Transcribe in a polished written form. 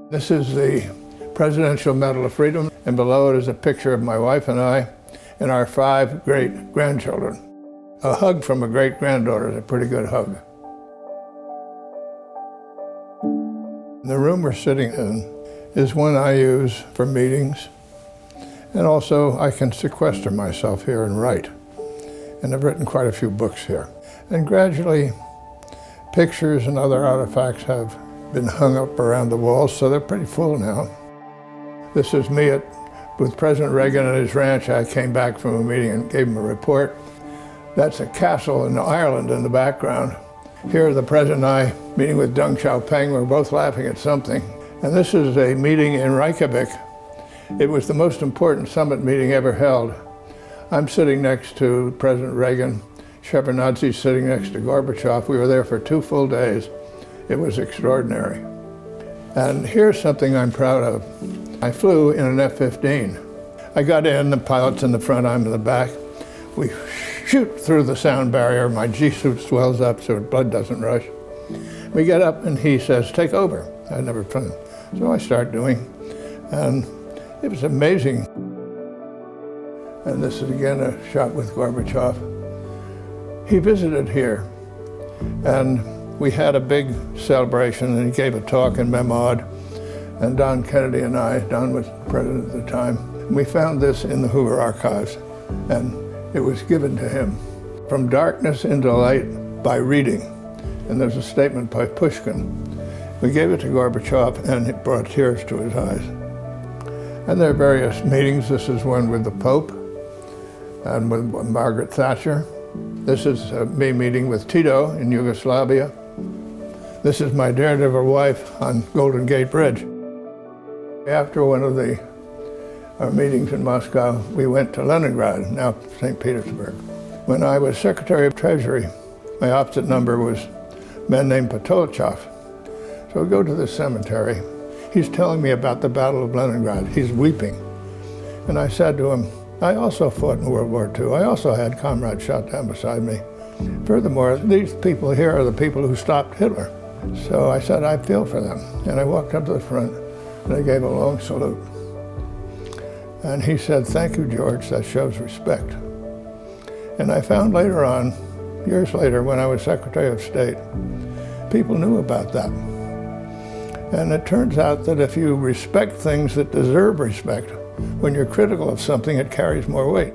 This is the Presidential Medal of Freedom, and below it is a picture of my wife and I and our 5 great-grandchildren. A hug from a great-granddaughter is a pretty good hug. The room we're sitting in is one I use for meetings, and also I can sequester myself here and write. And I've written quite a few books here. And gradually, pictures and other artifacts have been hung up around the walls, so they're pretty full now. This is me with President Reagan at his ranch. I came back from a meeting and gave him a report. That's a castle in Ireland in the background. Here the President and I meeting with Deng Xiaoping. We're both laughing at something. And this is a meeting in Reykjavik. It was the most important summit meeting ever held. I'm sitting next to President Reagan. Shevardnadze sitting next to Gorbachev. We were there for 2 full days. It was extraordinary. And here's something I'm proud of. I flew in an F-15. I got in, the pilot's in the front, I'm in the back. We shoot through the sound barrier. My G-suit swells up so blood doesn't rush. We get up and he says, take over. I'd never flown. So I start doing, and it was amazing. And this is again a shot with Gorbachev. He visited here, and we had a big celebration, and he gave a talk in Memod, and Don Kennedy and I, Don was president at the time, we found this in the Hoover archives, and it was given to him. From darkness into light by reading. And there's a statement by Pushkin. We gave it to Gorbachev, and it brought tears to his eyes. And there are various meetings. This is one with the Pope and with Margaret Thatcher. This is me meeting with Tito in Yugoslavia. This is my daredevil wife on Golden Gate Bridge. After one of our meetings in Moscow, we went to Leningrad, now St. Petersburg. When I was Secretary of Treasury, my opposite number was a man named Potolchev. So we go to the cemetery. He's telling me about the Battle of Leningrad. He's weeping. And I said to him, I also fought in World War II. I also had comrades shot down beside me. Furthermore, these people here are the people who stopped Hitler. So I said, I feel for them. And I walked up to the front, and I gave a long salute. And he said, thank you, George, that shows respect. And I found later on, years later, when I was Secretary of State, people knew about that. And it turns out that if you respect things that deserve respect, when you're critical of something, it carries more weight.